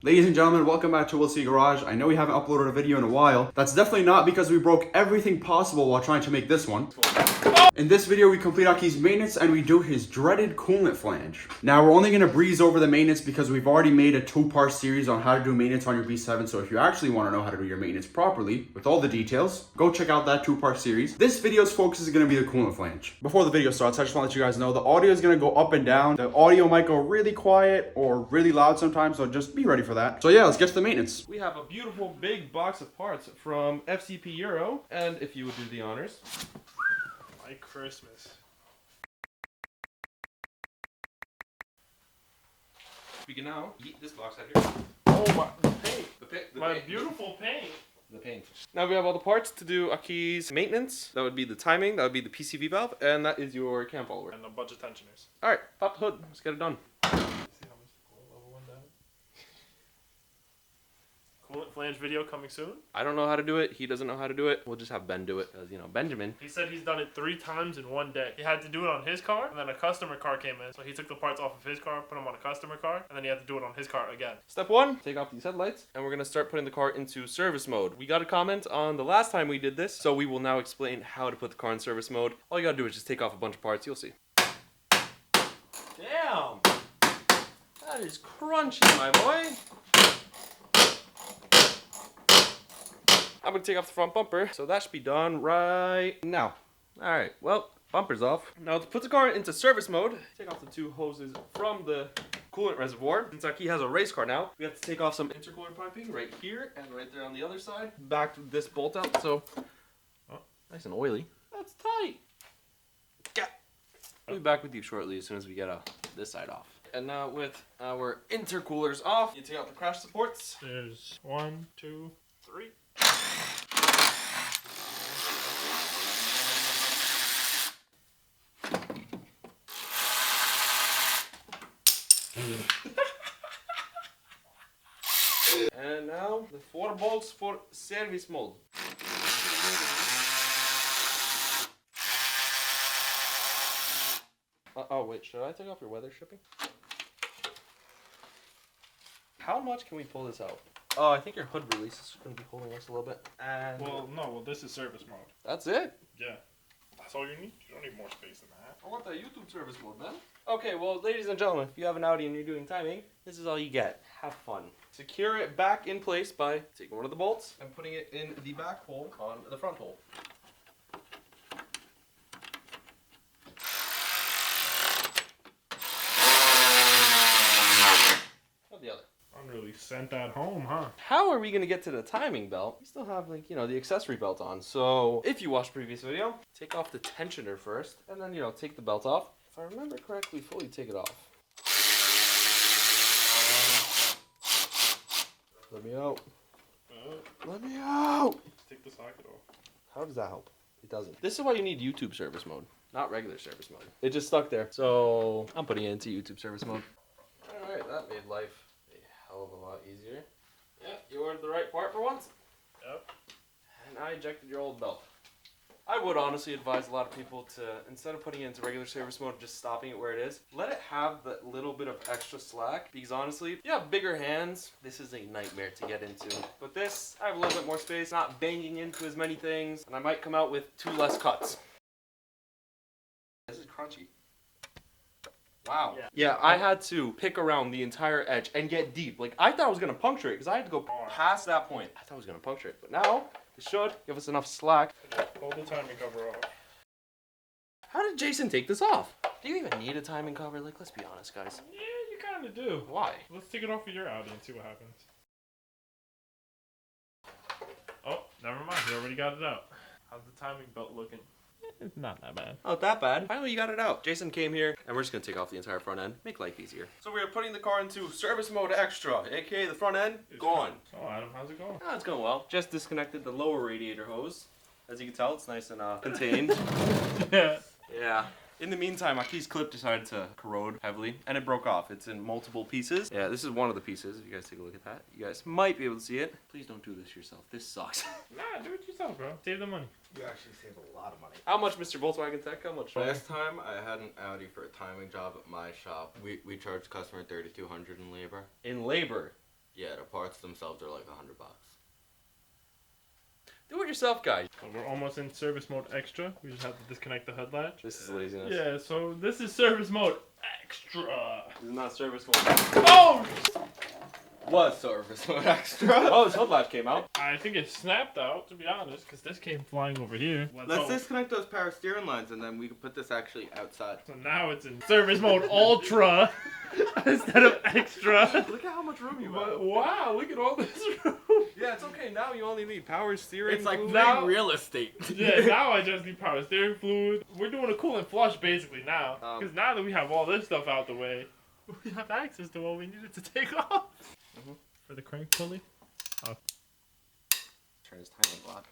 Ladies and gentlemen, welcome back to We'll See Garage. I know we haven't uploaded a video in a while. That's definitely not because we broke everything possible while trying to make this one. In this video, we complete Aki's maintenance and we do his dreaded coolant flange. Now, we're only going to breeze over the maintenance because we've already made a two-part series on how to do maintenance on your B7. So if you actually want to know how to do your maintenance properly, with all the details, go check out that two-part series. This video's focus is going to be the coolant flange. Before the video starts, I just want to let you guys know the audio is going to go up and down. The audio might go really quiet or really loud sometimes, so just be ready for that. So yeah, let's get to the maintenance. We have a beautiful big box of parts from FCP Euro, and if you would do the honors. Like Christmas. We can now eat this box out here. Oh my, the paint. The My paint. beautiful paint. The paint. Now we have all the parts to do Aki's maintenance. That would be the timing, that would be the PCV valve, and that is your cam follower. And a bunch of tensioners. Alright, pop the hood. Let's get it done. See how much the coolant level went down? Coolant flange video coming soon. I don't know how to do it. He doesn't know how to do it. We'll just have Ben do it, because, you know, Benjamin. He said he's done it 3 times in one day. He had to do it on his car, and then a customer car came in. So he took the parts off of his car, put them on a customer car, and then he had to do it on his car again. Step 1, take off these headlights, and we're going to start putting the car into service mode. We got a comment on the last time we did this, so we will now explain how to put the car in service mode. All you got to do is just take off a bunch of parts. You'll see. Damn! That is crunchy, my boy. I'm going to take off the front bumper, so that should be done right now. Alright, well, bumper's off. Now to put the car into service mode, take off the 2 hoses from the coolant reservoir. Since Aki has a race car now, we have to take off some intercooler piping right here and right there on the other side. Back to this bolt out, so nice and oily. That's tight. Yeah. I'll be back with you shortly as soon as we get this side off. And now with our intercoolers off, you take out the crash supports. There's 1, 2, 3. And now the 4 bolts for service mode. Oh wait, should I take off your weather stripping? How much can we pull this out? Oh, I think your hood release is going to be holding us a little bit. And Well, this is service mode. that's it. Yeah. That's all you need. You don't need more space than that. I want that YouTube service mode, man. Okay, well, ladies and gentlemen, if you have an Audi and you're doing timing, this is all you get. Have fun. Secure it back in place by taking one of the bolts and putting it in the back hole on the front hole. Not the other. Unreally sent that home, huh? How are we going to get to the timing belt? We still have, like, you know, the accessory belt on. So if you watched the previous video, take off the tensioner first and then, you know, take the belt off. If I remember correctly, fully take it off. Let me out. Let me out. Take the socket off. How does that help? It doesn't. This is why you need YouTube service mode, not regular service mode. It just stuck there. So I'm putting it into YouTube service mode. All right, that made life a hell of a lot easier. Yeah, you ordered the right part for once. Yep. And I ejected your old belt. I would honestly advise a lot of people to, instead of putting it into regular service mode, just stopping it where it is, let it have that little bit of extra slack, because honestly, if you have bigger hands, this is a nightmare to get into. But this, I have a little bit more space, not banging into as many things, and I might come out with 2 less cuts. This is crunchy. Wow. Yeah, I had to pick around the entire edge and get deep. Like, I thought I was going to puncture it, because I had to go past that point. I thought I was going to puncture it, but now it should give us enough slack. Pull the timing cover off. How did Jason take this off? Do you even need a timing cover? Like, let's be honest, guys. Yeah, you kind of do. Why? Let's take it off of your Audi and see what happens. Oh, never mind. He already got it out. How's the timing belt looking? It's not that bad. Not that bad. Finally, you got it out. Jason came here, and we're just going to take off the entire front end. Make life easier. So we are putting the car into service mode extra, aka the front end, gone. Oh, Adam, how's it going? Oh, it's going well. Just disconnected the lower radiator hose. As you can tell, it's nice and contained. Yeah. Yeah. In the meantime, Aki's clip decided to corrode heavily, and it broke off. It's in multiple pieces. Yeah, this is one of the pieces. If you guys take a look at that, you guys might be able to see it. Please don't do this yourself. This sucks. Nah, do it yourself, bro. Save the money. You actually save a lot of money. How much, Mr. Volkswagen Tech? How much? Last time I had an Audi for a timing job at my shop. We charged customer $3,200 in labor. In labor. Yeah, the parts themselves are like $100. Do it yourself, guy. So we're almost in service mode extra. We just have to disconnect the head latch. This is laziness. Yeah, so this is service mode extra. This is not service mode. Oh! Was service mode extra. Oh, his hood latch came out. I think it snapped out, to be honest, because this came flying over here. Let's disconnect those power steering lines and then we can put this actually outside. So now it's in service mode ultra instead of extra. Look at how much room you have. But wow, look at all this room. Yeah, it's okay. Now you only need power steering. It's like fluid. Now- real estate. Yeah, now I just need power steering fluid. We're doing a coolant flush basically now. Because now that we have all this stuff out the way, we have access to what we needed to take off. For the crank pulley. Turn his timing block.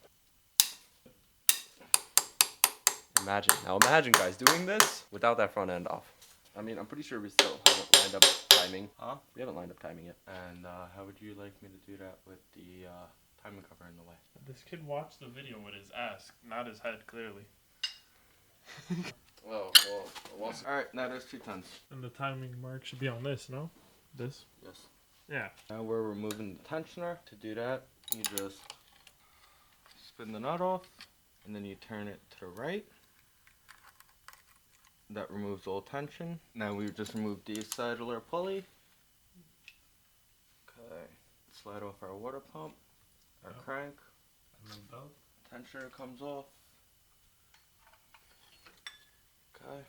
Imagine, guys, doing this without that front end off. I mean, I'm pretty sure we still haven't lined up timing. Huh? We haven't lined up timing yet. And how would you like me to do that with the timing cover in the way? This kid watched the video with his ass, not his head, clearly. Oh, well. Alright, now there's 2 tons. And the timing mark should be on this, no? This? Yes. Yeah. Now we're removing the tensioner. To do that, you just spin the nut off, and then you turn it to the right. That removes all tension. Now we just remove the cellular pulley. Okay. Slide off our water pump, our crank. And then belt. Tensioner comes off. Okay.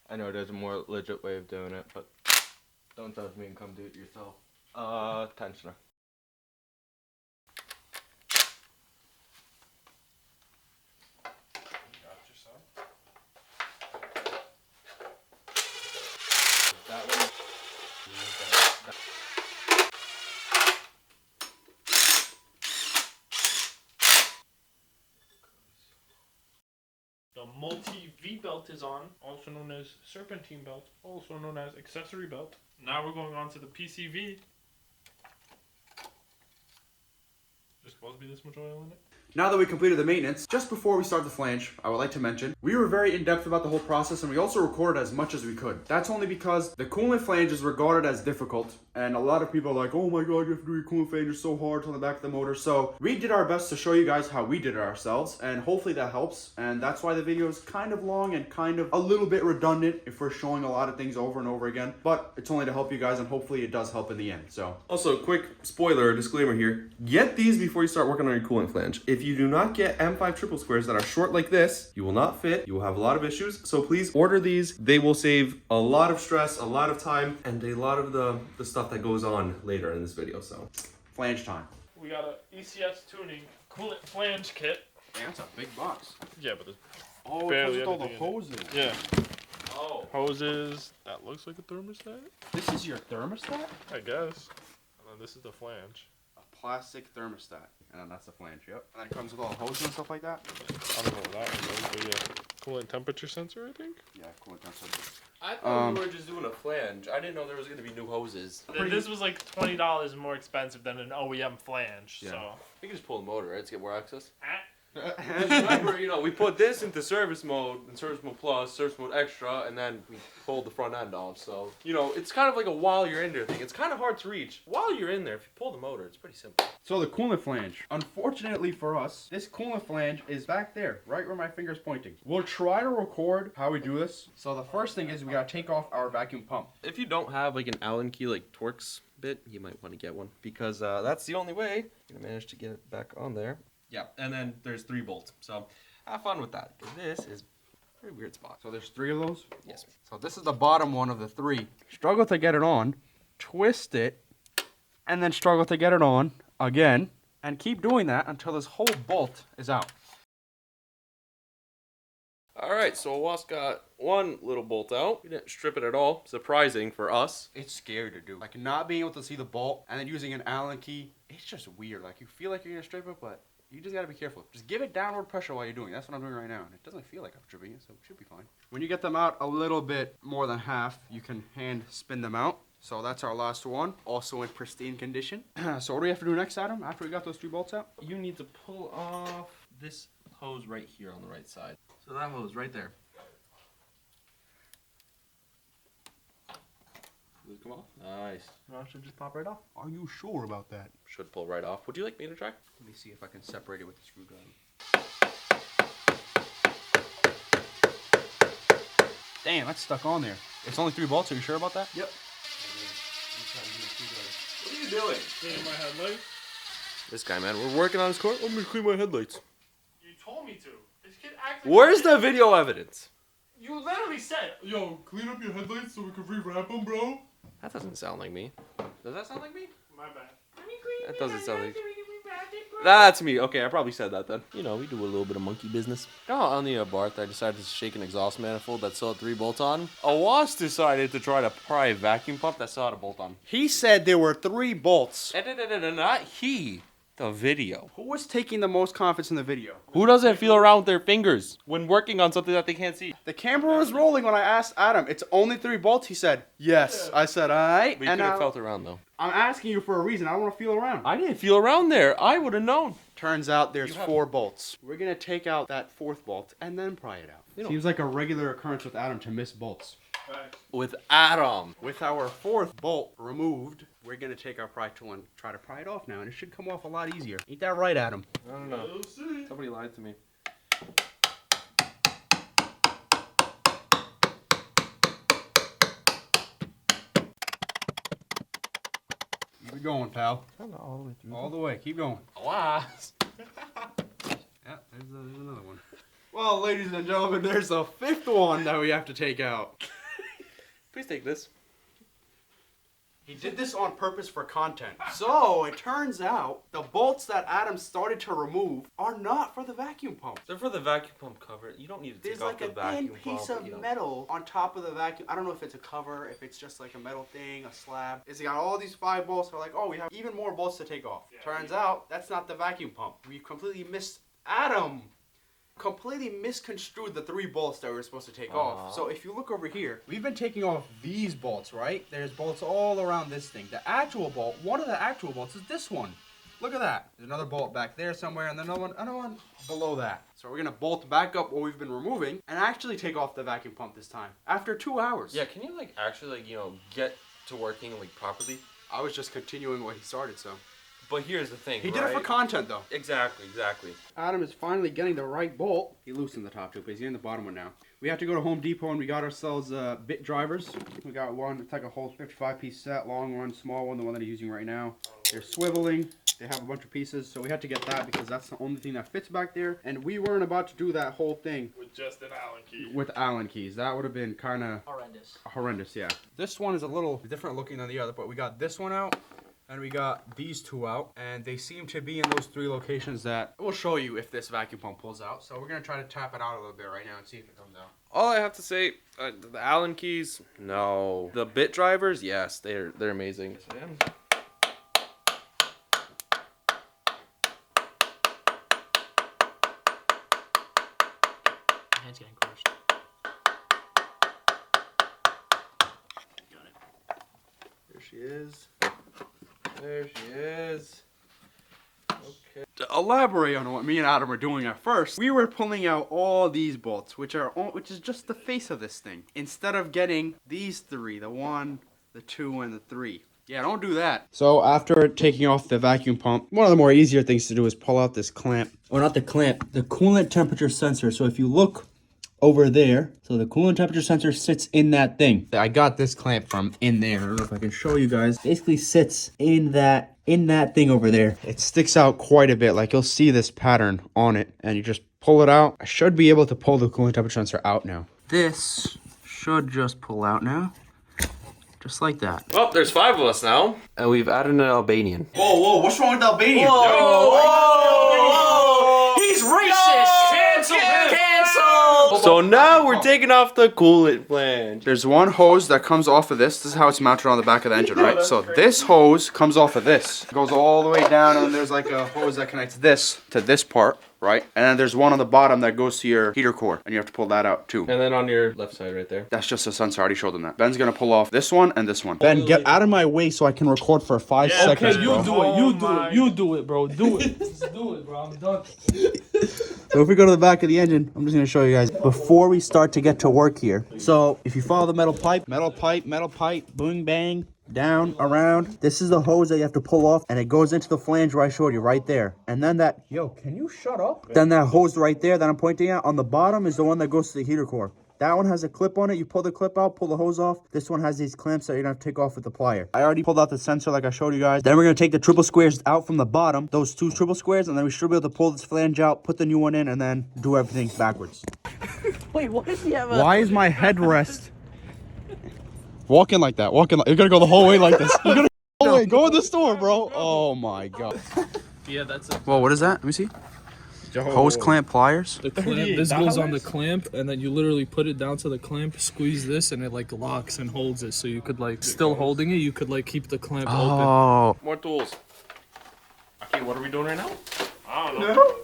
I know there's a more legit way of doing it, but don't judge me and come do it yourself. Tensioner. That one. The multi V belt is on, also known as serpentine belt, also known as accessory belt. Now we're going on to the PCV. There's supposed to be this much oil in it. Now that we completed the maintenance, just before we start the flange, I would like to mention, we were very in-depth about the whole process and we also recorded as much as we could. That's only because the coolant flange is regarded as difficult and a lot of people are like, oh my god, you have to do your coolant flange, it's so hard on the back of the motor. So we did our best to show you guys how we did it ourselves and hopefully that helps. And that's why the video is kind of long and kind of a little bit redundant if we're showing a lot of things over and over again. But it's only to help you guys and hopefully it does help in the end. So also, quick spoiler disclaimer here. Get these before you start working on your coolant flange. If you do not get M5 triple squares that are short like this, you will not fit. You will have a lot of issues. So please order these. They will save a lot of stress, a lot of time, and a lot of the stuff that goes on later in this video. So flange time. We got a ECS tuning coolant flange kit. Damn, that's a big box. Yeah, but there's Oh, barely it's all the anything in it. hoses. Yeah. Oh. Hoses. That looks like a thermostat, This is your thermostat? I guess. And then this is the flange. A plastic thermostat. And then that's the flange, yep. And then it comes with all the hoses and stuff like that? I don't know what that one is, but yeah. Coolant temperature sensor, I think. Yeah, cool. That's I thought we were just doing a flange. I didn't know there was going to be new hoses. This was like $20 more expensive than an OEM flange, Yeah. so. We can just pull the motor, right, to get more access. Ah. Remember, we put this into service mode, and service mode plus, service mode extra, and then we pulled the front end off. So, it's kind of like a while you're in there thing. It's kind of hard to reach. While you're in there, if you pull the motor, it's pretty simple. So the coolant flange. Unfortunately for us, this coolant flange is back there, right where my finger's pointing. We'll try to record how we do this. So the first thing is we gotta take off our vacuum pump. If you don't have like an Allen key, like Torx bit, you might want to get one because that's the only way you're gonna manage to get it back on there. Yeah, and then there's 3 bolts. So have fun with that because this is a very weird spot. So there's 3 of those? Yes. So this is the bottom one of the 3. Struggle to get it on, twist it, and then struggle to get it on again, and keep doing that until this whole bolt is out. All right, so Awas got one little bolt out. We didn't strip it at all. Surprising for us. It's scary to do. Like not being able to see the bolt and then using an Allen key, it's just weird. Like you feel like you're gonna strip it, but you just gotta be careful. Just give it downward pressure while you're doing it. That's what I'm doing right now. And it doesn't feel like I'm stripping it, so it should be fine. When you get them out a little bit more than half, you can hand spin them out. So that's our last one, also in pristine condition. So what do we have to do next, Adam, after we got those 3 bolts out? You need to pull off this hose right here on the right side. So that hose right there. Does it come off? Nice. No, it should just pop right off. Are you sure about that? Should pull right off. Would you like me to try? Let me see if I can separate it with the screwdriver. Damn, that's stuck on there. It's only 3 bolts. Are you sure about that? Yep. What are you doing? Cleaning my headlights. This guy, man, we're working on his car. I'm gonna clean my headlights. You told me to. This kid acts. Where's the video evidence? You literally said, "Yo, clean up your headlights so we can rewrap them, bro." That doesn't sound like me. Does that sound like me? My bad. That doesn't sound like. That's me. Okay, I probably said that then. You know, we do a little bit of monkey business. You know how on the Barth I decided to shake an exhaust manifold that still had 3 bolts on? Awas decided to try to pry a vacuum pump that still had a bolt on. He said there were 3 bolts. Not he. The video. Who was taking the most confidence in the video? Who doesn't feel around with their fingers when working on something that they can't see? The camera was rolling when I asked Adam, it's only 3 bolts? He said, yes. I said, alright. But you could have felt around though. I'm asking you for a reason. I don't want to feel around. I didn't feel around there. I would have known. Turns out there's You have- 4 bolts. We're going to take out that 4th bolt and then pry it out. Seems like a regular occurrence with Adam to miss bolts. With Adam. With our 4th bolt removed, we're going to take our pry tool and try to pry it off now, and it should come off a lot easier. Ain't that right, Adam? I don't know. We'll see. Somebody lied to me. Keep it going, pal. All the way through. All the way. Keep going. Alas. Yeah, there's another one. Well, ladies and gentlemen, there's a 5th one that we have to take out. Please take this. He did this on purpose for content. So, it turns out the bolts that Adam started to remove are not for the vacuum pump. They're for the vacuum pump cover. You don't need to There's take off like the a thin vacuum pump. piece of metal on top of the vacuum. I don't know if it's a cover, if it's just like a metal thing, a slab. It's got all these 5 bolts. We're like, oh, we have even more bolts to take off. Yeah, Turns out that's not the vacuum pump. We completely missed Adam. Completely misconstrued the 3 bolts that we were supposed to take off. So if you look over here, we've been taking off these bolts, right? There's bolts all around this thing. The actual bolt, one of the actual bolts is this one. Look at that. There's another bolt back there somewhere, and then another one below that. So we're gonna bolt back up what we've been removing and actually take off the vacuum pump this time after 2 hours. Yeah, can you like actually like, you know, get to working like properly? I was just continuing what he started, so. But here's the thing, He did it for content, though. Exactly. Adam is finally getting the right bolt. He loosened the top two, but he's getting the bottom one now. We have to go to Home Depot and we got ourselves bit drivers. We got one, it's like a whole 55-piece set, long one, small one, the one that he's using right now. They're swiveling. They have a bunch of pieces, so we had to get that because that's the only thing that fits back there. And we weren't about to do that whole thing With just an Allen key. with Allen keys. That would have been kind of horrendous, yeah. This one is a little different looking than the other, but we got this one out. And we got these 2 out, and they seem to be in those 3 locations that we'll show you if this vacuum pump pulls out. So we're gonna try to tap it out a little bit right now and see if it comes out. All I have to say, the Allen keys, no. The bit drivers, yes, they're amazing. Yes, I am. Hand's getting crushed. Got it. There she is. There she is. Okay. To elaborate on what me and Adam were doing at first, we were pulling out all these bolts, which is just the face of this thing, instead of getting these 3, the 1, the 2, and the 3. Yeah, don't do that. So after taking off the vacuum pump, one of the more easier things to do is pull out this clamp. Or not the clamp, the coolant temperature sensor. So if you look over there, so the coolant temperature sensor sits in that thing. I got this clamp from in there. I don't know if I can show you guys. Basically sits in that thing over there. It sticks out quite a bit. Like you'll see this pattern on it, and you just pull it out. I should be able to pull the coolant temperature sensor out now. This should just pull out now. Just like that. Well, there's 5 of us now, and we've added an Albanian. Whoa, what's wrong with Albania? He's racist! Cancel him! Cancel! So now we're taking off the coolant flange. There's one hose that comes off of this. This is how it's mounted on the back of the engine, right? So this hose comes off of this. It goes all the way down, and then there's like a hose that connects this to this part. right? And then there's one on the bottom that goes to your heater core, and you have to pull that out too. And then on your left side right there. That's just a sensor. I already showed them that. Ben's gonna pull off this one and this one. Ben, get out of my way so I can record for 5 seconds, Okay, bro. you do it. You do it. You do it, bro. Do it. Just do it, bro. I'm done. So if we go to the back of the engine, I'm just gonna show you guys before we start to get to work here. So if you follow the metal pipe, boom, bang, down, around. This is the hose that you have to pull off, and it goes into the flange where I showed you, right there. And then that, yo, can you shut up? Then that hose right there that I'm pointing at on the bottom is the one that goes to the heater core. That one has a clip on it. You pull the clip out, pull the hose off. This one has these clamps that you're gonna have to take off with the plier. I already pulled out the sensor like I showed you guys. Then we're gonna take the triple squares out from the bottom, those 2 triple squares, and then we should be able to pull this flange out, put the new one in, and then do everything backwards. Wait, why does he have a... Why is my headrest walking like that? Walking like you're gonna go the whole way like this. You're gonna go the whole way. Go in the store, bro. Oh my god. Yeah, that's it. Well, what is that? Let me see. Hose clamp pliers. The clamp. This goes on the clamp, and then you literally put it down to the clamp, squeeze this, and it like locks and holds it. So you could like still holding it, you could like keep the clamp open. Oh. More tools. Okay, what are we doing right now? I don't know.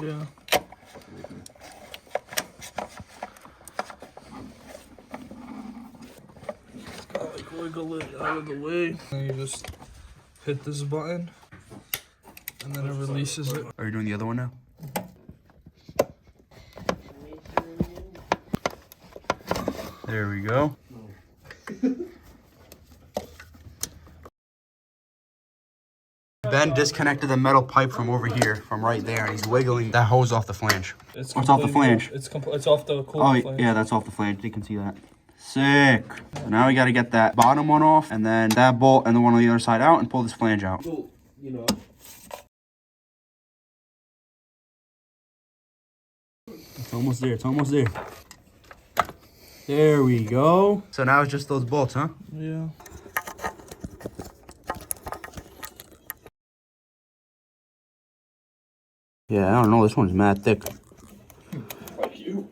Yeah. Just gotta like wiggle it out of the way. And you just hit this button, and then it releases it. Are you doing the other one now? There we go. Ben disconnected the metal pipe from over here, from right there, and he's wiggling that hose off the flange. It's off the flange. It's off the coolant flange. Yeah, that's off the flange. You can see that. Sick. So now we got to get that bottom one off, and then that bolt and the one on the other side out, and pull this flange out. You know. It's almost there. It's almost there. There we go. So now it's just those bolts, huh? Yeah. Yeah, I don't know. This one's mad thick. Like you.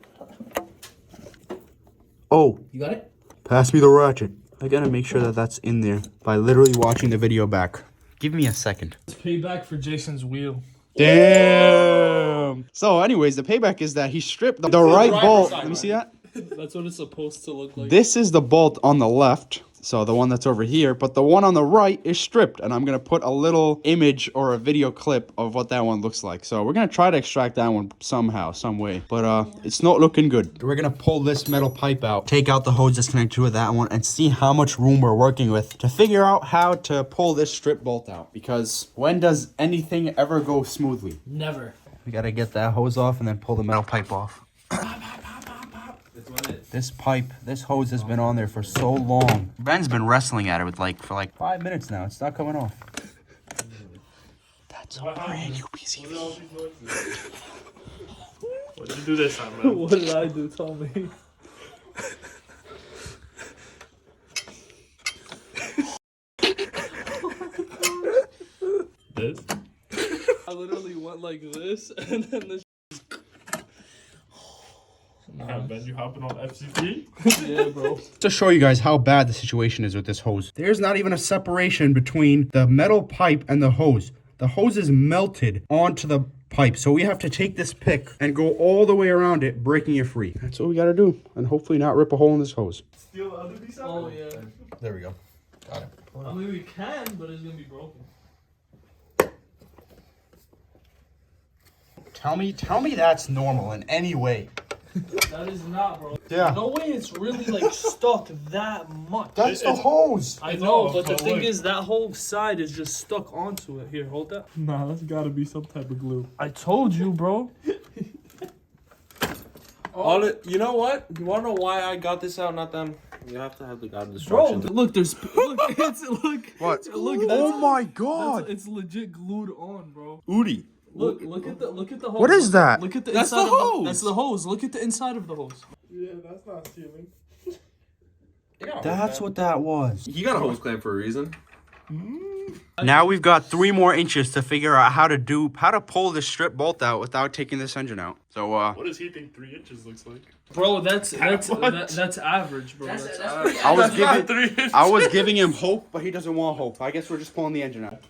Oh, You got it? pass me the ratchet. I gotta make sure that that's in there by literally watching the video back. Give me a second. It's payback for Jason's wheel. Damn. So anyways, the payback is that he stripped the right bolt. Let me see that. That's what it's supposed to look like. This is the bolt on the left. So the one that's over here, but the one on the right is stripped, and I'm gonna put a little image or a video clip of what that one looks like. So we're gonna try to extract that one somehow, some way, but it's not looking good. We're gonna pull this metal pipe out, take out the hose that's connected to that one, and see how much room we're working with to figure out how to pull this strip bolt out. Because when does anything ever go smoothly? Never. We gotta get that hose off and then pull the metal pipe off. This hose has been on there for so long. Ben's been wrestling at it for like 5 minutes now. It's not coming off. That's a brand new PCV. What did you do this time, man? What did I do? Tell me. This? I literally went like this, and then this. Ben, you hopping on FCP? Yeah, bro. To show you guys how bad the situation is with this hose. There's not even a separation between the metal pipe and the hose. The hose is melted onto the pipe. So we have to take this pick and go all the way around it, breaking it free. That's what we got to do. And hopefully not rip a hole in this hose. Steal the other piece out? Oh, yeah. There we go. Got it. I mean, we can, but it's going to be broken. Tell me that's normal in any way. That is not, bro. Yeah. No way it's really, like, stuck that much. That's the hose. I know, but the thing is, that whole side is just stuck onto it. Here, hold that. Nah, that's gotta be some type of glue. I told you, bro. You know what? You wanna know why I got this out, not them? You have to have the guide Bro, instructions. look, look. What? Look, Oh my god. it's legit glued on, bro. Udi. Look at the hose. What is that? Look at the That's inside the of hose. That's the hose. Look at the inside of the hose. Yeah, that's not sealing. That's what that was. You got a hose clamp for a reason. Now we've got 3 more inches to figure out how to pull this strip bolt out without taking this engine out. So what does he think 3 inches looks like? Bro, that's average, bro. That's average. I was giving him hope, but he doesn't want hope. I guess we're just pulling the engine out.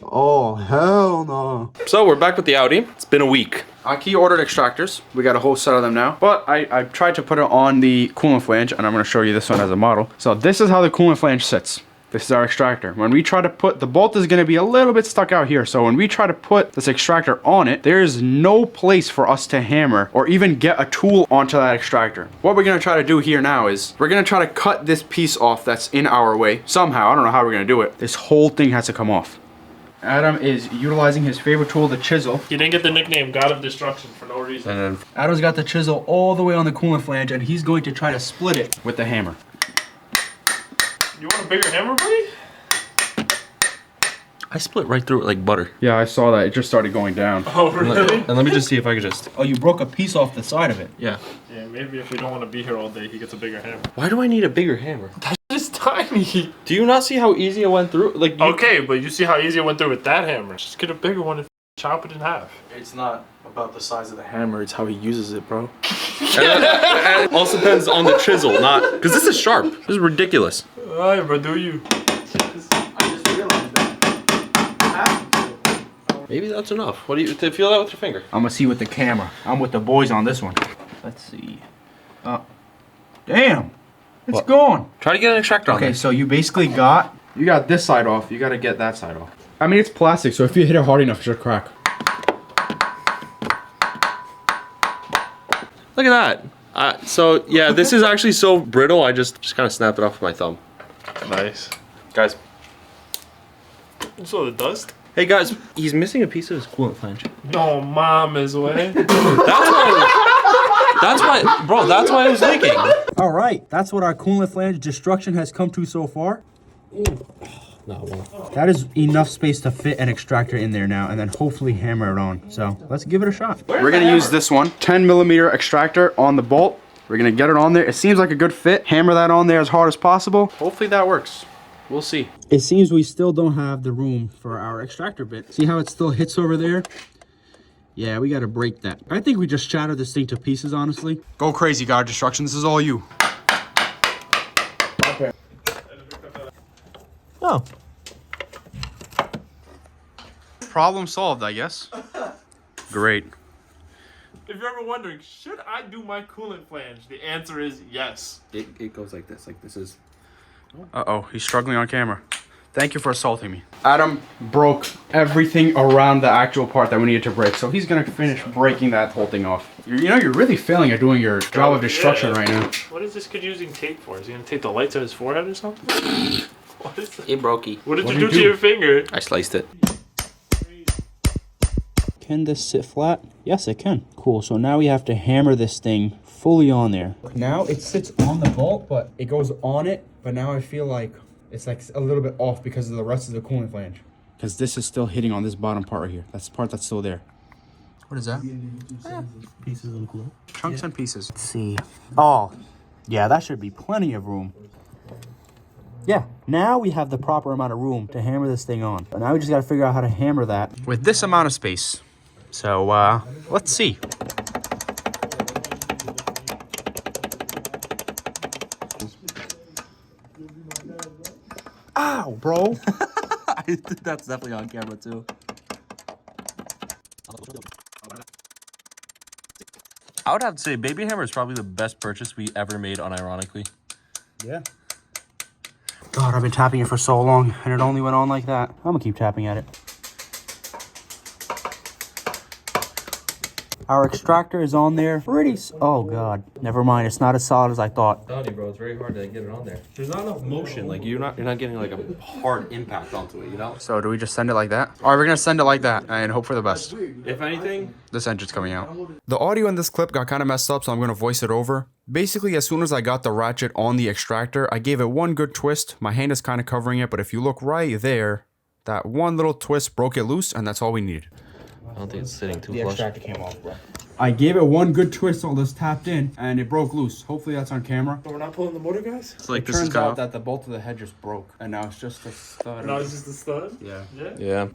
Oh, hell no. So we're back with the Audi. It's been a week. Aki ordered extractors. We got a whole set of them now. But I tried to put it on the coolant flange, and I'm going to show you this one as a model. So this is how the coolant flange sits. This is our extractor. When we try to put, the bolt is going to be a little bit stuck out here. So when we try to put this extractor on it, there is no place for us to hammer or even get a tool onto that extractor. What we're going to try to do here now is we're going to try to cut this piece off that's in our way. Somehow, I don't know how we're going to do it. This whole thing has to come off. Adam is utilizing his favorite tool, the chisel. He didn't get the nickname God of Destruction for no reason. And then Adam's got the chisel all the way on the coolant flange, and he's going to try to split it with the hammer. You want a bigger hammer, buddy? I split right through it like butter. Yeah, I saw that. It just started going down. Oh, really? And let me just see if I could just... Oh, you broke a piece off the side of it. Yeah. Yeah, maybe if we don't want to be here all day, he gets a bigger hammer. Why do I need a bigger hammer? That's just tiny. Do you not see how easy it went through? Like, Okay, but you see how easy it went through with that hammer. Just get a bigger one and chop it in half. It's not about the size of the hammer, it's how he uses it, bro. And it also depends on the chisel, not... Because this is sharp. This is ridiculous. Alright, bro, do you? I just realized that. Maybe that's enough. What do you... To feel that with your finger? I'm gonna see with the camera. I'm with the boys on this one. Let's see. Damn! It's What? gone! Try to get an extractor on there. Okay, so you basically got... You got this side off. You gotta get that side off. I mean, it's plastic, so if you hit it hard enough, it should crack. Look at that. So, yeah, this is actually so brittle, I just kind of snapped it off with my thumb. Nice. Guys. You saw the dust? Hey, guys. He's missing a piece of his coolant flange. No, mama's way. That's why, bro, that's why it was leaking. All right, that's what our coolant flange destruction has come to so far. That is enough space to fit an extractor in there now, and then hopefully hammer it on. So let's give it a shot. We're gonna use this one, 10mm extractor on the bolt. We're gonna get it on there. It seems like a good fit. Hammer that on there as hard as possible. Hopefully that works. We'll see. It seems we still don't have the room for our extractor bit. See how it still hits over there? Yeah, we gotta break that. I think we just shattered this thing to pieces, honestly. Go crazy, God Destruction. This is all you. Okay. Oh. Problem solved, I guess. Great. If you're ever wondering, should I do my coolant flange? The answer is yes. It goes like this is... Uh-oh, he's struggling on camera. Thank you for assaulting me. Adam broke everything around the actual part that we needed to break, so he's gonna finish breaking that whole thing off. You know, you're really failing at doing your job of destruction right now. What is this kid using tape for? Is he gonna tape the lights on his forehead or something? What is that? It brokey. What did you do to your finger? I sliced it. Can this sit flat? Yes, it can. Cool, so now we have to hammer this thing fully on there. Now it sits on the bolt, but it goes on it, but now I feel like it's like a little bit off because of the rest of the coolant flange. Because this is still hitting on this bottom part right here. That's the part that's still there. What is that? Pieces of glue. Chunks and pieces. Let's see. Oh, yeah, that should be plenty of room. Yeah, now we have the proper amount of room to hammer this thing on. But now we just gotta figure out how to hammer that with this amount of space. So, let's see. Ow, bro. That's definitely on camera too. I would have to say baby hammer is probably the best purchase we ever made unironically. Yeah. God, I've been tapping it for so long, and it only went on like that. I'm gonna keep tapping at it. Our extractor is on there. Oh God, never mind. It's not as solid as I thought. Audi, bro, it's very hard to get it on there. There's not enough motion. Like you're not getting like a hard impact onto it, you know? So do we just send it like that? All right, we're gonna send it like that and hope for the best. If anything, This engine's coming out. The audio in this clip got kind of messed up, so I'm gonna voice it over. Basically, as soon as I got the ratchet on the extractor, I gave it one good twist. My hand is kind of covering it, but if you look right there, that one little twist broke it loose, and that's all we needed. I don't think it's sitting too The flush. extractor came off, bro. I gave it one good twist while this tapped in, and it broke loose. Hopefully that's on camera. But we're not pulling the motor, guys? It's like It this is turns out kind that the bolt of the head just broke, and now it's just a stud. No, it's just a stud? Yeah. Yeah? Yeah.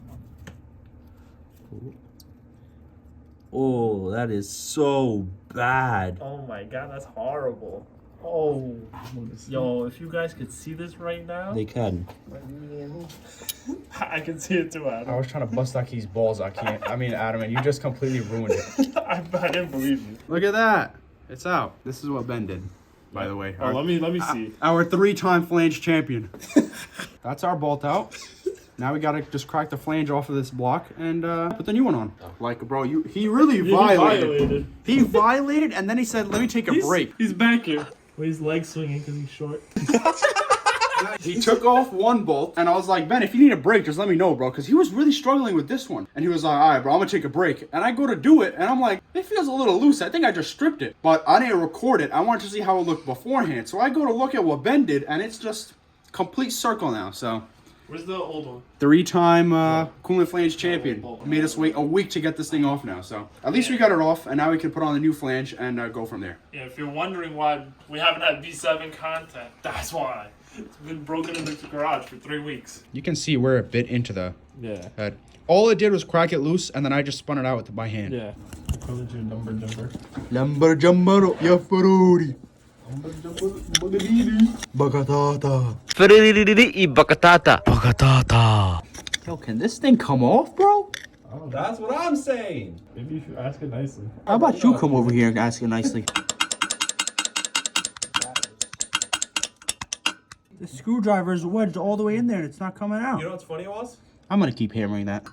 Oh, that is so bad. Oh my god, that's horrible. Oh. Yo, if you guys could see this right now. They can. I can see it too, Adam. I was trying to bust that key's balls. I can't. I mean, Adam, and you just completely ruined it. I didn't believe you. Look at that. It's out. This is what Ben did, by the way. Oh, let me see. Our 3-time flange champion. That's our bolt out. Now we gotta just crack the flange off of this block and put the new one on. Like, bro, he really violated. He violated, and then he said, "Let me take a break." He's back here. With his legs swinging because he's short. He took off one bolt, and I was like, Ben, if you need a break, just let me know, bro. Because he was really struggling with this one. And he was like, all right, bro, I'm going to take a break. And I go to do it, and I'm like, it feels a little loose. I think I just stripped it. But I didn't record it. I wanted to see how it looked beforehand. So I go to look at what Ben did, and it's just complete circle now. So Where's the old one? 3-time Coolant Flange champion. Made us wait a week to get this thing off now. So at least we got it off, and now we can put on the new flange and go from there. Yeah, if you're wondering why we haven't had V7 content, that's why. It's been broken in the garage for 3 weeks. You can see where it bit into the Yeah. All it did was crack it loose, and then I just spun it out with my hand. Yeah. According to number jumper. Lumber jumbo, yafarori. Bagatata. Bakatata. Yo, can this thing come off, bro? Oh, that's what I'm saying. Maybe if you ask it nicely. How about you come over here and ask it nicely? The screwdriver is wedged all the way in there, and it's not coming out. You know what's funny was? I'm gonna keep hammering that.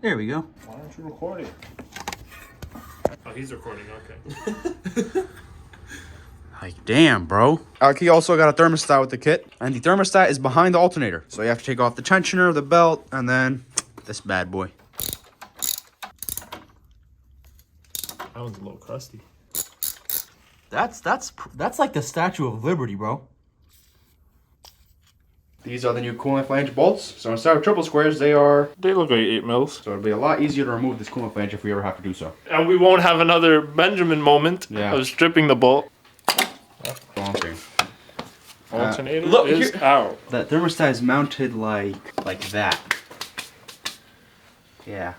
There we go. Why aren't you recording? Oh, he's recording, okay. Like, damn, bro. He also got a thermostat with the kit, and the thermostat is behind the alternator. So you have to take off the tensioner, the belt, and then this bad boy. That one's a little crusty. That's like the Statue of Liberty, bro. These are the new Coolant Flange bolts. So instead of triple squares, they They look like 8 mils. So it'll be a lot easier to remove this Coolant Flange if we ever have to do so. And we won't have another Benjamin moment of stripping the bolt. Bonking. Alternator look, is out. The thermostat is mounted like that. Yeah,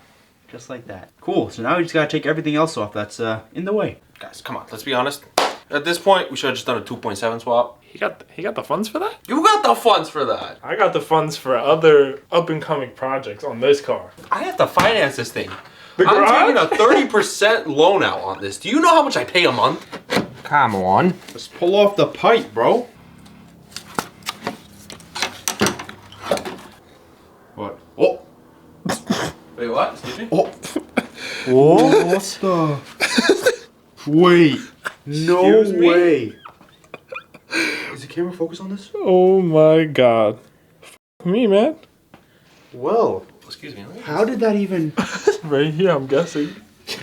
just like that. Cool. So now we just gotta take everything else off that's in the way. Guys, come on, let's be honest. At this point, we should have just done a 2.7 swap. He got the funds for that? You got the funds for that. I got the funds for other up-and-coming projects on this car. I have to finance this thing. The I'm garage? taking a 30% loan out on this. Do you know how much I pay a month? Come on. Just pull off the pipe, bro. What? Oh. Wait, what? Excuse me? Oh. What the? Wait. No Excuse me? way. Is the camera focused on this? Oh my god. Me, man. Well, Excuse me. how did that even... Right here, I'm guessing.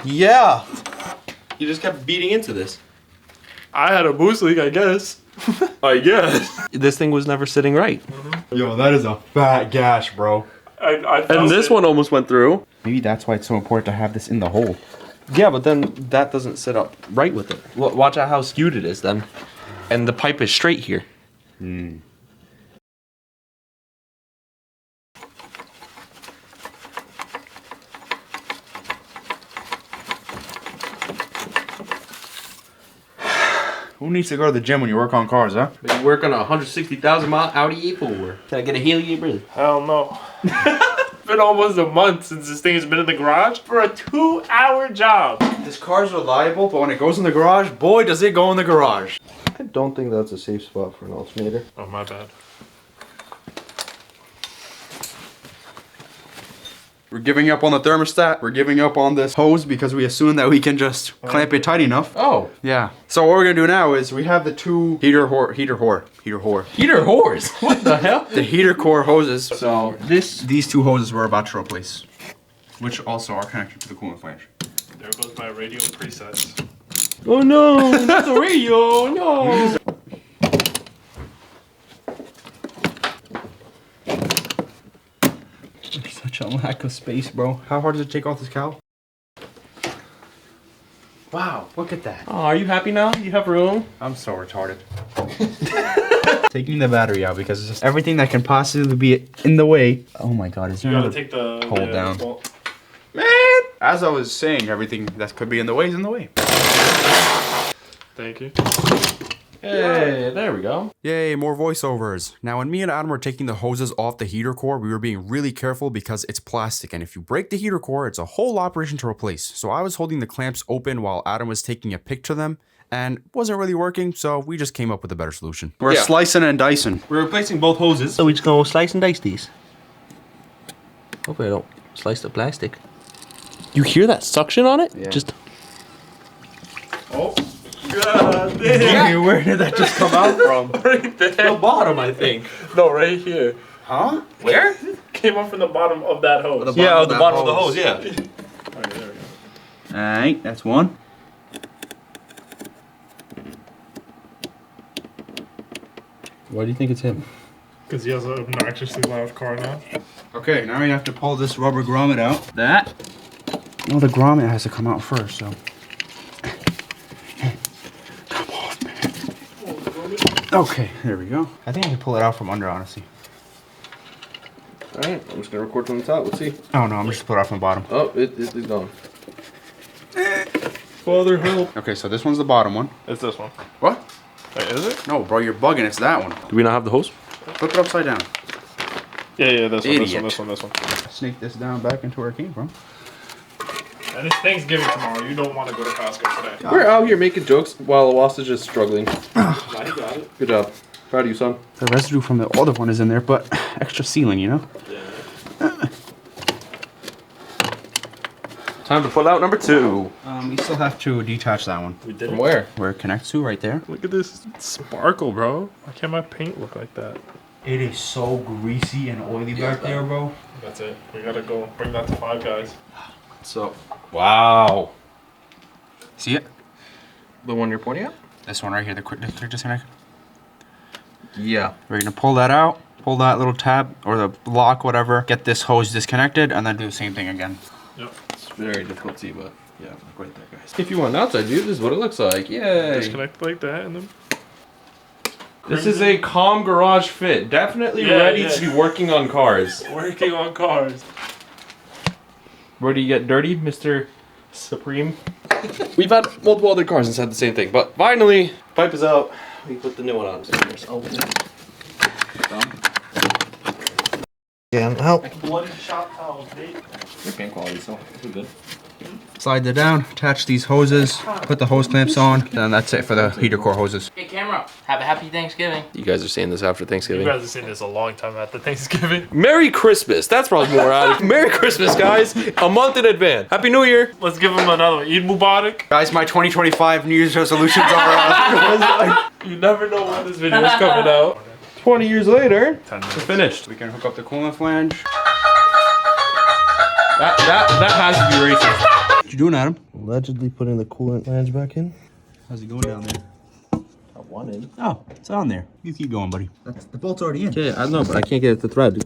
Yeah. You just kept beating into this. I had a boost leak, I guess. I guess. This thing was never sitting right. Yo, that is a fat gash, bro. I And this one almost went through. Maybe that's why it's so important to have this in the hole. Yeah, but then that doesn't sit up right with it. Watch out how skewed it is then. And the pipe is straight here. Who needs to go to the gym when you work on cars, huh? You work on a 160,000 mile Audi A4. Can I get a helium breather? Hell no. It's been almost a month since this thing has been in the garage for a 2-hour job. This car's reliable, but when it goes in the garage, boy, does it go in the garage. I don't think that's a safe spot for an alternator. Oh, my bad. We're giving up on the thermostat. We're giving up on this hose because we assume that we can just clamp it tight enough. Oh. Yeah. So what we're gonna do now is we have the two heater whores. What the hell? The heater core hoses. So these two hoses we're about to replace, which also are connected to the coolant flange. There goes my radio presets. Oh no, not the radio, no. You're such Such a lack of space, bro. How hard does it take off this cowl? Wow, look at that. Oh, are you happy now? You have room? I'm so retarded. Taking the battery out because it's just everything that can possibly be in the way. Oh my god, is there You gotta another take the hold down? bolt. Man! As I was saying, everything that could be in the way is in the way. Thank you. Hey, there we go. Yay, more voiceovers. Now, when me and Adam were taking the hoses off the heater core, we were being really careful because it's plastic, and if you break the heater core, it's a whole operation to replace. So I was holding the clamps open while Adam was taking a pic to them, and it wasn't really working, so we just came up with a better solution. We're slicing and dicing. We're replacing both hoses. So we just gonna slice and dice these. Hopefully I don't slice the plastic. You hear that suction on it? Yeah. Just. Oh. God damn. Where did that just come out from? Right there. The bottom, I think. No, right here. Huh? Where? Came up from the bottom of that hose. Yeah, of the that bottom of the hose. hose, yeah. Alright, there we go. Alright, that's one. Why do you think it's him? Because he has an obnoxiously loud car now. Okay, now we have to pull this rubber grommet out. That? No, the grommet has to come out first, so. Come on, man. Okay, there we go. I think I can pull it out from under, honestly. Alright, I'm just gonna record from the top. Let's see. Oh no, I'm just put it out from the bottom. Oh, it's gone. Father, help. Okay, so this one's the bottom one. It's this one. What? Wait, is it? No, bro, you're bugging. It's that one. Do we not have the hose? Flip it upside down. Yeah, this one, Idiot. this one. Snake this down back into where it came from. And it's Thanksgiving tomorrow. You don't want to go to Costco today. We're out here making jokes while Wastage is struggling. Now you got it. Good job. Proud of you, son. The residue from the other one is in there, but extra sealing, you know? Time to pull out number 2. We still have to detach that one. We did From it. where? Where it connects to, right there. Look at this sparkle, bro. Why can't my paint look like that? It is so greasy and oily back there, bro. That's it. We gotta go bring that to Five Guys. So, wow. See it? The one you're pointing at? This one right here, the quick disconnect. Yeah. We're gonna pull that out, pull that little tab or the lock, whatever, get this hose disconnected, and then do the same thing again. Yep. It's very difficult to see, but yeah, right there, guys. If you want an outside view, this is what it looks like. Yay. Disconnect like that and then. This is a calm garage fit. Definitely ready to be working on cars. Working on cars. Where do you get dirty, Mr. Supreme? We've had multiple other cars inside the same thing, but finally, pipe is out. We put the new one on. So here's open it. Can't help. Bloody shop towels, mate. Your paint quality, so we're good. Slide it down, attach these hoses, put the hose clamps on, and that's it for the heater core hoses. Hey camera, have a happy Thanksgiving. You guys are saying this after You Thanksgiving. guys have seen this a long time after Thanksgiving. Merry Christmas. That's probably more out. Merry Christmas, guys. A month in advance. Happy New Year. Let's give them another one. Eid Mubarak. Guys, my 2025 New Year's resolutions are You never know when this video is coming out. 20 years later, 10 minutes. we're finished. We can hook up the coolant flange. That has to be racist. What you doing, Adam? Allegedly putting the coolant flange back in. How's it going down there? I wanted. Oh, it's on there. You keep going, buddy. The bolt's already in. Yeah, I know, but I can't get it to thread.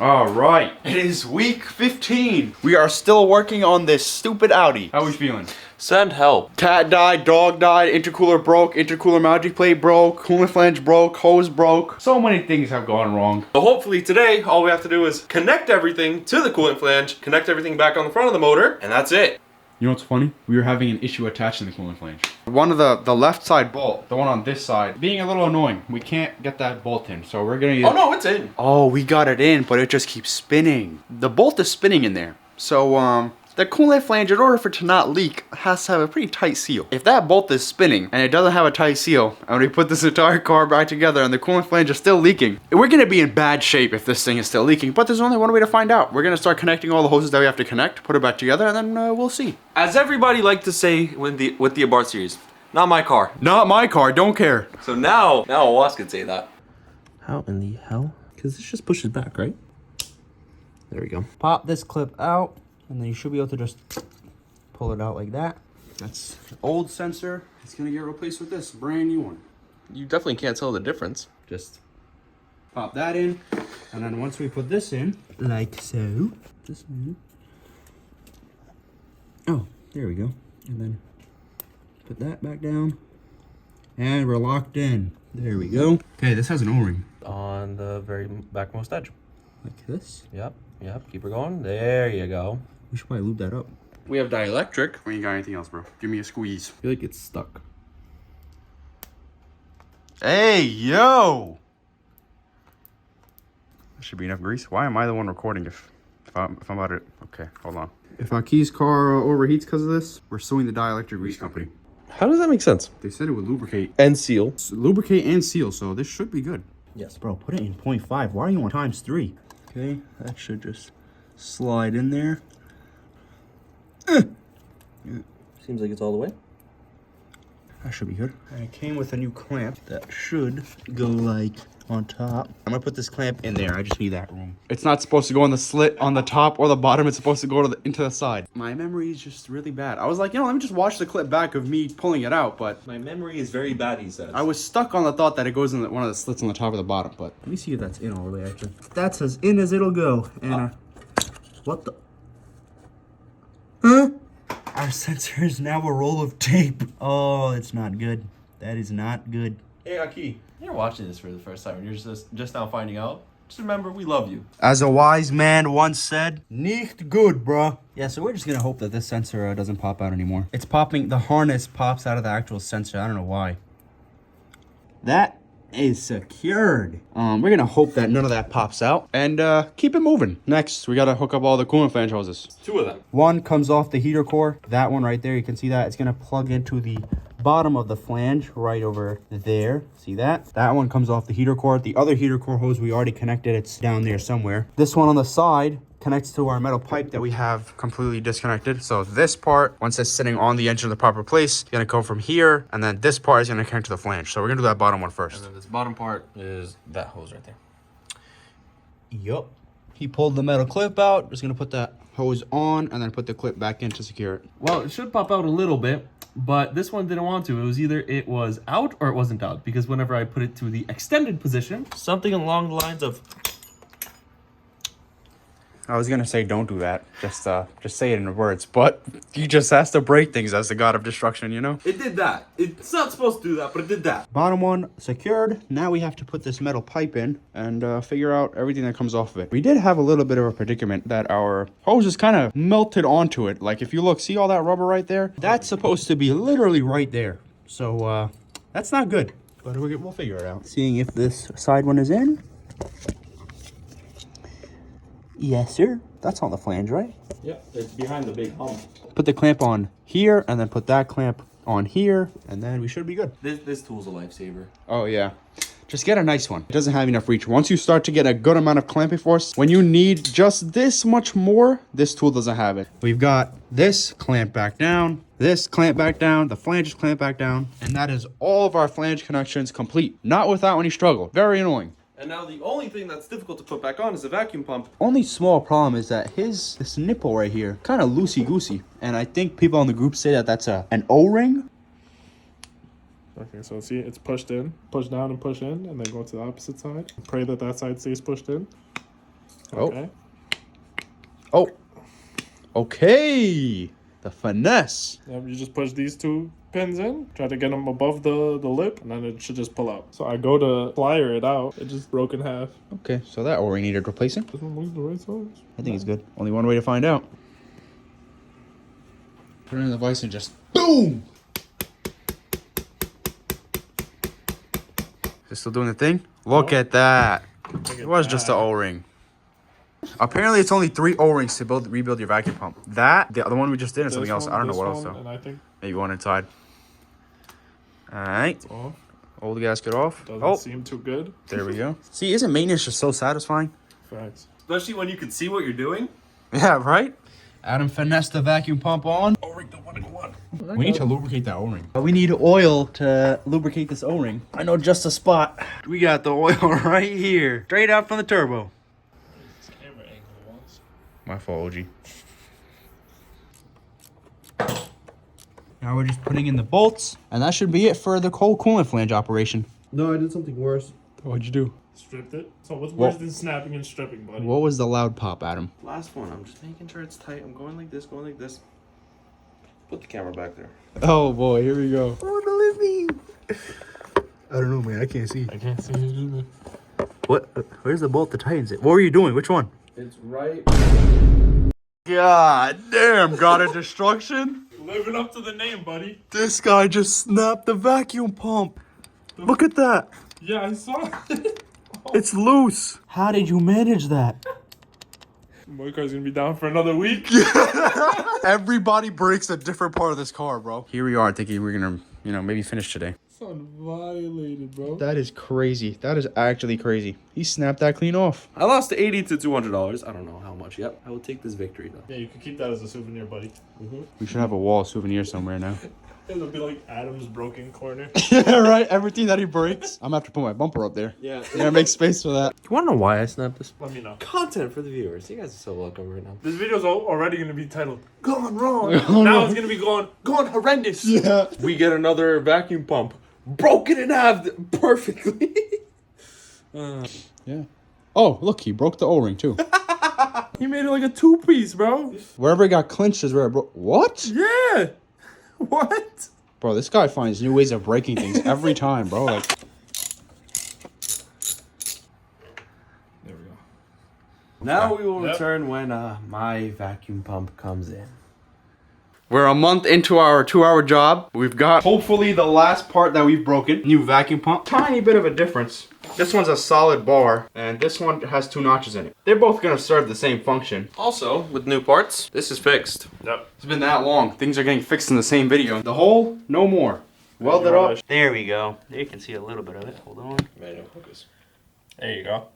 All right, it is week 15. We are still working on this stupid Audi. How are we feeling? Send help. Cat died, dog died, intercooler broke, intercooler mounting plate broke, coolant flange broke, hose broke. So many things have gone wrong. So hopefully today, all we have to do is connect everything to the coolant flange, connect everything back on the front of the motor, and that's it. You know what's funny? We were having an issue attaching the coolant flange. One of the left side bolt, the one on this side, being a little annoying. We can't get that bolt in, so we're gonna use... Oh no, it's in. Oh, we got it in, but it just keeps spinning. The bolt is spinning in there. So, the coolant flange, in order for it to not leak, has to have a pretty tight seal. If that bolt is spinning and it doesn't have a tight seal, and we put this entire car back together and the coolant flange is still leaking, we're gonna be in bad shape if this thing is still leaking, but there's only one way to find out. We're gonna start connecting all the hoses that we have to connect, put it back together, and then we'll see. As everybody liked to say with the Abarth series, not my car. Not my car, don't care. So now Awas can say that. How in the hell? Because this just pushes back, right? There we go. Pop this clip out, and then you should be able to just pull it out like that. That's an old sensor. It's gonna get replaced with this brand new one. You definitely can't tell the difference. Just Pop that in. And then once we put this in, like so. Oh, there we go. And then put that back down. And we're locked in. There we go. Okay, this has an O-ring. On the very backmost edge. Like this. Yep. Keep her going. There you go. We should probably lube that up. We have dielectric. We ain't got anything else, bro. Give me a squeeze. I feel like it's stuck. Hey, yo! That should be enough grease. Why am I the one recording if I'm about it? Okay, hold on. If Aki's car overheats because of this, we're suing the dielectric grease company. How does that make sense? They said it would lubricate. And seal. Lubricate and seal, so this should be good. Yes, bro, put it in 0.5. Why are you on ×3? Okay, that should just slide in there. Seems like it's all the way. That should be good. And it came with a new clamp that should go like on top. I'm gonna put this clamp in there. I just need that room. It's not supposed to go on the slit on the top or the bottom. It's supposed to go to into the side. My memory is just really bad. I was like, let me just watch the clip back of me pulling it out, but My memory is very bad, he says. I was stuck on the thought that it goes in one of the slits on the top or the bottom, but Let me see if that's in all the way, actually. That's as in as it'll go. And what the? Huh? Our sensor is now a roll of tape. Oh, it's not good. That is not good. Hey, Aki. You're watching this for the first time and you're just now finding out. Just remember, we love you. As a wise man once said, nicht good, bruh. Yeah, so we're just gonna hope that this sensor doesn't pop out anymore. It's popping, the harness pops out of the actual sensor. I don't know why. That is secured. We're gonna hope that none of that pops out and keep it moving. Next, we gotta hook up all the coolant flange hoses. 2 of them. One comes off the heater core. That one right there, you can see that. It's gonna plug into the bottom of the flange right over there. See that? That one comes off the heater core. The other heater core hose we already connected. It's down there somewhere. This one on the side connects to our metal pipe that we have completely disconnected. So this part, once it's sitting on the engine in the proper place, gonna go from here, and then this part is gonna connect to the flange. So we're gonna do that bottom one first. And then this bottom part is that hose right there. Yup. He pulled the metal clip out. Just gonna put that hose on and then put the clip back in to secure it. Well, it should pop out a little bit, but this one didn't want to. It was either it was out or it wasn't out, because whenever I put it to the extended position, something along the lines of I was gonna say don't do that. Just say it in words, but he just has to break things as the god of destruction, you know? it did that. It's not supposed to do that, but it did that. Bottom one secured. Now we have to put this metal pipe in and figure out everything that comes off of it. We did have a little bit of a predicament that our hose is kind of melted onto it. Like if you look, see all that rubber right there? That's supposed to be literally right there. So that's not good, but we'll figure it out. Seeing if this side one is in. Yes, sir. That's on the flange, right? Yep, it's behind the big hump. Put the clamp on here and then put that clamp on here and then we should be good. This tool's a lifesaver. Oh yeah. Just get a nice one. It doesn't have enough reach. Once you start to get a good amount of clamping force, when you need just this much more, this tool doesn't have it. We've got this clamp back down, this clamp back down, the flanges clamp back down, and that is all of our flange connections complete. Not without any struggle. Very annoying. And now the only thing that's difficult to put back on is the vacuum pump. Only small problem is that this nipple right here, kind of loosey-goosey. And I think people on the group say that that's an O-ring. Okay, so see, it's pushed in, push down and push in, and then go to the opposite side. Pray that that side stays pushed in. Okay. Oh. Okay. The finesse. Yep, you just push these 2 pins in, try to get them above the lip, and then it should just pull out. So I go to plier it out, it just broke in half. Okay, so that O-ring needed replacing. Doesn't move the right size. I think it's good. Only one way to find out. Put it in the vise and just boom! Is it still doing the thing? Look at that. It was just an O-ring. Apparently, it's only 3 O-rings to rebuild your vacuum pump. That, the other one we just did, and something else. I don't know what else though. And I think Maybe one inside. All right. it's off. Old gasket off. Doesn't seem too good. There we go. See, isn't maintenance just so satisfying? Facts. Especially when you can see what you're doing. Yeah, right? Adam finessed the vacuum pump on. O-ring don't want to go on. We need to lubricate that O-ring. We need oil to lubricate this O-ring. I know just a spot. We got the oil right here. Straight out from the turbo. My fault, OG. Now we're just putting in the bolts. And that should be it for the cold coolant flange operation. No, I did something worse. What'd you do? Stripped it. So what's worse than snapping and stripping, buddy? What was the loud pop, Adam? Last one. I'm just making sure it's tight. I'm going like this, going like this. Put the camera back there. Oh boy, here we go. Oh, me. I don't know, man. I can't see. I can't see it either. What? Where's the bolt that tightens it? What were you doing? Which one? It's right. God damn, God of Destruction. Living up to the name, buddy. This guy just snapped the vacuum pump. Look at that. Yeah, I saw it. It's loose. How did you manage that? My car's gonna be down for another week. Everybody breaks a different part of this car, bro. Here we are thinking we're gonna, maybe finish today. Son violated, bro. That is crazy. That is actually crazy. He snapped that clean off. I lost $80 to $200. I don't know how much yet. I will take this victory though. Yeah, you can keep that as a souvenir, buddy. We should have a wall souvenir somewhere now. It'll be like Adam's broken corner. Yeah, right? Everything that he breaks. I'm gonna have to put my bumper up there. Yeah. Yeah, make space for that. You wanna know why I snapped this? Let me know. Content for the viewers. You guys are so welcome right now. This video's already gonna be titled "Gone Wrong." Gone Now wrong. it's gonna be gone horrendous. Yeah. We get another vacuum pump. Broken in half perfectly. Yeah. Oh, look, he broke the O-ring too. He made it like a two-piece, bro. Wherever it got clinched is where it broke. What? Yeah. What? Bro, this guy finds new ways of breaking things every time, bro. Like, There we go. Now we will Yep. return when my vacuum pump comes in. we're a month into our 2-hour job. We've got hopefully the last part that we've broken. New vacuum pump. Tiny bit of a difference. This one's a solid bar, and this one has 2 notches in it. They're both gonna serve the same function. Also, with new parts, this is fixed. Yep. It's been that long. Things are getting fixed in the same video. The hole, no more. Welded up. There we go. There you can see a little bit of it. Hold on. Manual focus. There you go.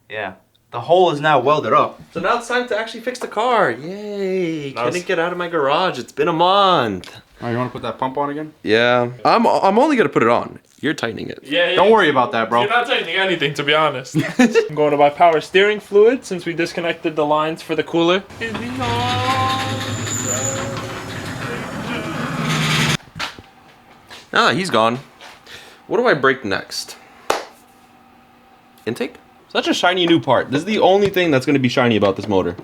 Yeah. The hole is now welded up. So now it's time to actually fix the car. Yay! Nice. Couldn't get out of my garage. It's been a month. Oh, you wanna put that pump on again? Yeah. I'm only gonna put it on. You're tightening it. Yeah. Don't worry about that, bro. You're not tightening anything, to be honest. I'm going to buy power steering fluid since we disconnected the lines for the cooler. Ah, he's gone. What do I break next? Intake? Such a shiny new part. This is the only thing that's going to be shiny about this motor.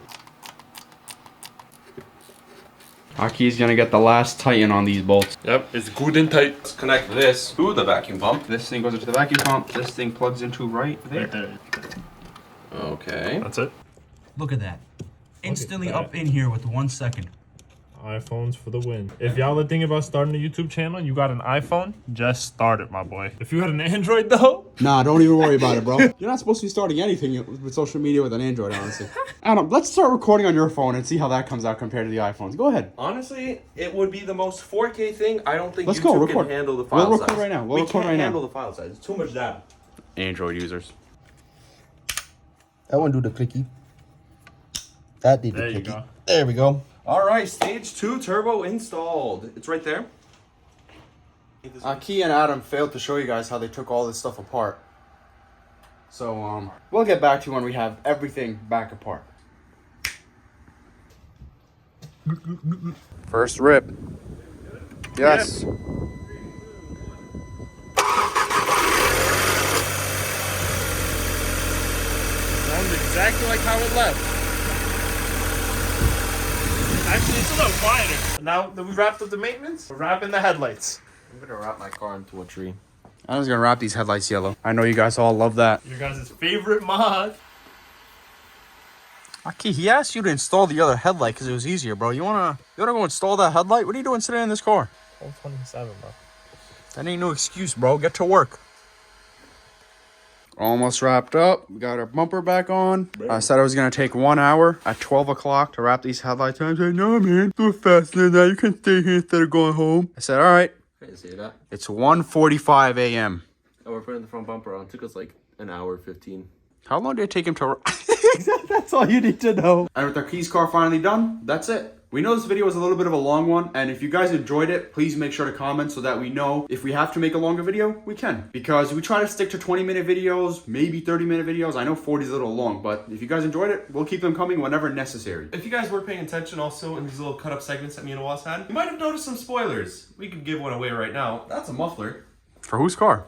Aki's gonna get the last tighten on these bolts. Yep, it's good and tight. Let's connect this to the vacuum pump. This thing goes into the vacuum pump. This thing plugs into right there. Right there. Okay. That's it. Look at that. Instantly that. up in here with 1 second. iPhones for the win. If y'all are thinking about starting a YouTube channel, you got an iPhone, just start it, my boy. If you had an Android though, Nah, don't even worry about it, bro. You're not supposed to be starting anything with social media with an Android, honestly. Adam, let's start recording on your phone and see how that comes out compared to the iPhones. Go ahead. Honestly, it would be the most 4K thing. I don't think Let's YouTube go, record. can handle the file We'll size. record right now. We'll we record can't right now. handle the file size. It's too much data. Android users. That one do the clicky. That did the there you clicky. go. There we go. All right, stage 2 turbo installed. It's right there. Aki and Adam failed to show you guys how they took all this stuff apart. So, we'll get back to you when we have everything back apart. First rip. Yes. Sounds exactly like how it left. Actually, it's a little quieter. Now that we wrapped up the maintenance, we're wrapping the headlights. I'm gonna wrap my car into a tree. I was gonna wrap these headlights yellow. I know you guys all love that. Your guys' favorite mod. Aki, he asked you to install the other headlight because it was easier, bro. You wanna go install that headlight? What are you doing sitting in this car? 127, bro. That ain't no excuse, bro. Get to work. Almost wrapped up. We got our bumper back on. I said it was gonna take 1 hour at 12 o'clock to wrap these headlights. I said, no, man, do it faster than that. You can stay here instead of going home. I said, all right. I didn't see that. It's 1:45 a.m. Oh, we're putting the front bumper on. It took us like an hour 15. How long did it take him to... That's all you need to know. And with our keys car finally done, that's it. We know this video was a little bit of a long one, and if you guys enjoyed it, please make sure to comment so that we know if we have to make a longer video, we can. Because we try to stick to 20-minute videos, maybe 30-minute videos. I know 40 is a little long, but if you guys enjoyed it, we'll keep them coming whenever necessary. If you guys were paying attention also in these little cut-up segments that me and Waz had, you might have noticed some spoilers. We could give one away right now. That's a muffler. For whose car?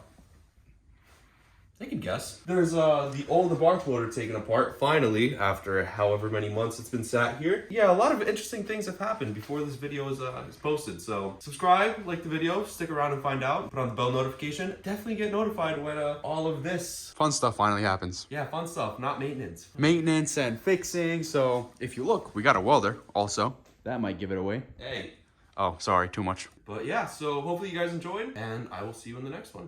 They can guess. There's the old bark motor taken apart, finally, after however many months it's been sat here. Yeah, a lot of interesting things have happened before this video is posted. So subscribe, like the video, stick around and find out. Put on the bell notification. Definitely get notified when all of this Fun stuff finally happens. Yeah, fun stuff, not maintenance. Maintenance and fixing. So if you look, we got a welder also. That might give it away. Hey. Oh, sorry, too much. But yeah, so hopefully you guys enjoyed, and I will see you in the next one.